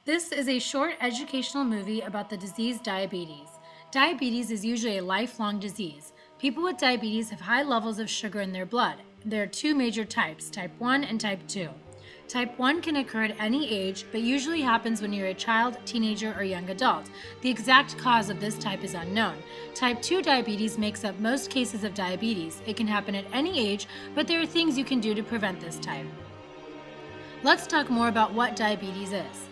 This is a short educational movie about the disease diabetes. Diabetes is usually a lifelong disease. People with diabetes have high levels of sugar in their blood. There are two major types, type 1 and type 2. Type 1 can occur at any age, but usually happens when you're a child, teenager, or young adult. The exact cause of this type is unknown. Type 2 diabetes makes up most cases of diabetes. It can happen at any age, but there are things you can do to prevent this type. Let's talk more about what diabetes is.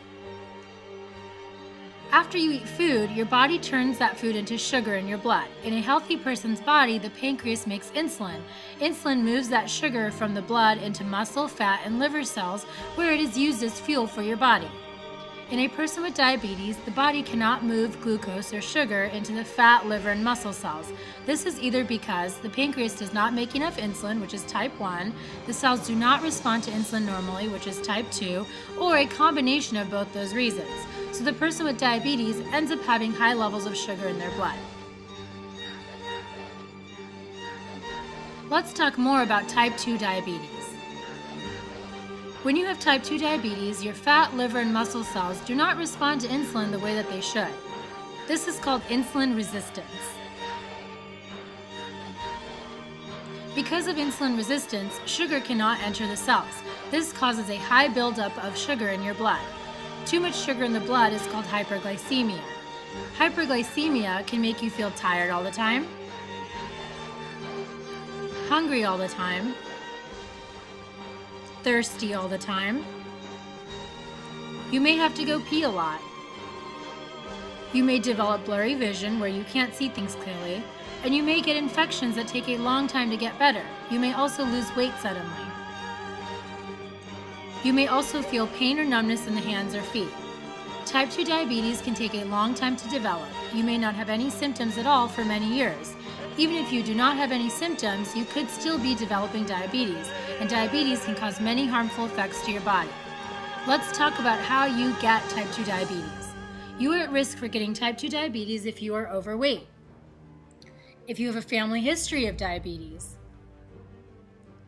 After you eat food, your body turns that food into sugar in your blood. In a healthy person's body, the pancreas makes insulin. Insulin moves that sugar from the blood into muscle, fat, and liver cells, where it is used as fuel for your body. In a person with diabetes, the body cannot move glucose or sugar into the fat, liver, and muscle cells. This is either because the pancreas does not make enough insulin, which is type 1, the cells do not respond to insulin normally, which is type 2, or a combination of both those reasons. So the person with diabetes ends up having high levels of sugar in their blood. Let's talk more about type 2 diabetes. When you have type 2 diabetes, your fat, liver, and muscle cells do not respond to insulin the way that they should. This is called insulin resistance. Because of insulin resistance, sugar cannot enter the cells. This causes a high buildup of sugar in your blood. Too much sugar in the blood is called hyperglycemia. Hyperglycemia can make you feel tired all the time, hungry all the time, thirsty all the time. You may have to go pee a lot. You may develop blurry vision where you can't see things clearly, and you may get infections that take a long time to get better. You may also lose weight suddenly. You may also feel pain or numbness in the hands or feet. Type 2 diabetes can take a long time to develop. You may not have any symptoms at all for many years. Even if you do not have any symptoms, you could still be developing diabetes, and diabetes can cause many harmful effects to your body. Let's talk about how you get type 2 diabetes. You are at risk for getting type 2 diabetes if you are overweight, if you have a family history of diabetes,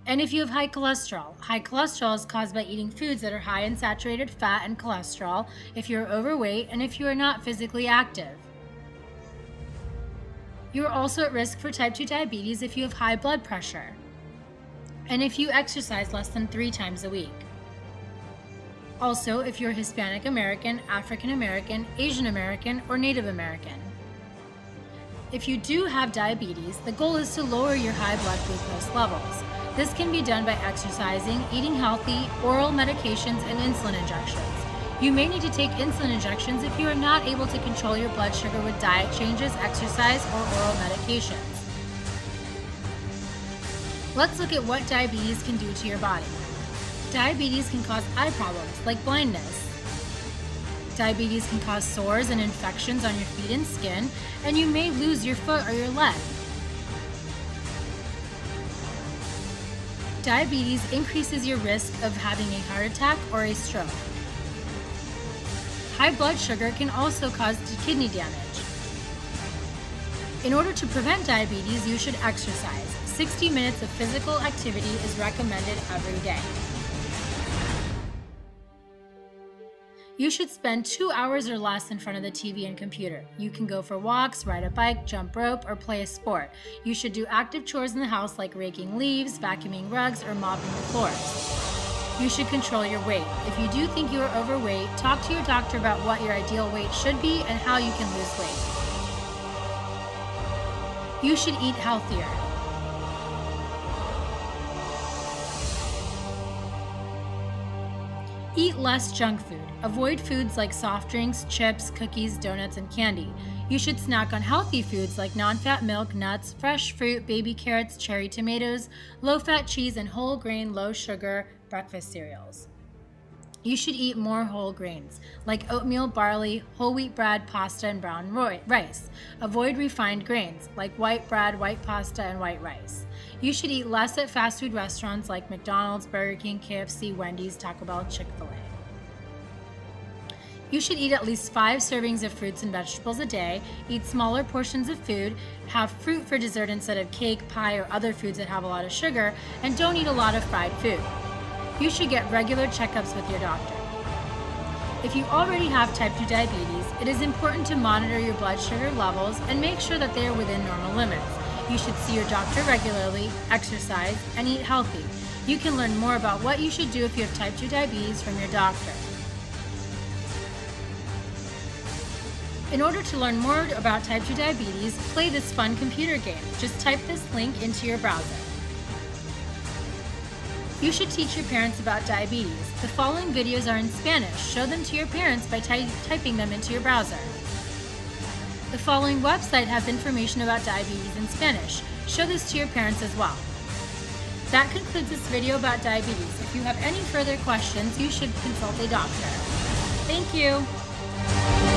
and if you have high cholesterol. High cholesterol is caused by eating foods that are high in saturated fat and cholesterol, if you're overweight, and if you are not physically active. You are also at risk for type 2 diabetes if you have high blood pressure, and if you exercise less than 3 times a week. Also, if you're Hispanic American, African American, Asian American, or Native American. If you do have diabetes, the goal is to lower your high blood glucose levels. This can be done by exercising, eating healthy, oral medications, and insulin injections. You may need to take insulin injections if you are not able to control your blood sugar with diet changes, exercise, or oral medications. Let's look at what diabetes can do to your body. Diabetes can cause eye problems like blindness. Diabetes can cause sores and infections on your feet and skin, and you may lose your foot or your leg. Diabetes increases your risk of having a heart attack or a stroke. High blood sugar can also cause kidney damage. In order to prevent diabetes, you should exercise. 60 minutes of physical activity is recommended every day. You should spend 2 hours or less in front of the TV and computer. You can go for walks, ride a bike, jump rope, or play a sport. You should do active chores in the house like raking leaves, vacuuming rugs, or mopping the floors. You should control your weight. If you do think you are overweight, talk to your doctor about what your ideal weight should be and how you can lose weight. You should eat healthier. Eat less junk food. Avoid foods like soft drinks, chips, cookies, donuts, and candy. You should snack on healthy foods like non-fat milk, nuts, fresh fruit, baby carrots, cherry tomatoes, low-fat cheese, and whole grain, low-sugar breakfast cereals. You should eat more whole grains, like oatmeal, barley, whole wheat bread, pasta, and brown rice. Avoid refined grains, like white bread, white pasta, and white rice. You should eat less at fast food restaurants like McDonald's, Burger King, KFC, Wendy's, Taco Bell, Chick-fil-A. You should eat at least 5 servings of fruits and vegetables a day, eat smaller portions of food, have fruit for dessert instead of cake, pie, or other foods that have a lot of sugar, and don't eat a lot of fried food. You should get regular checkups with your doctor. If you already have type 2 diabetes, it is important to monitor your blood sugar levels and make sure that they are within normal limits. You should see your doctor regularly, exercise, and eat healthy. You can learn more about what you should do if you have type 2 diabetes from your doctor. In order to learn more about type 2 diabetes, play this fun computer game. Just type this link into your browser. You should teach your parents about diabetes. The following videos are in Spanish. Show them to your parents by typing them into your browser. The following website has information about diabetes in Spanish. Show this to your parents as well. That concludes this video about diabetes. If you have any further questions, you should consult a doctor. Thank you.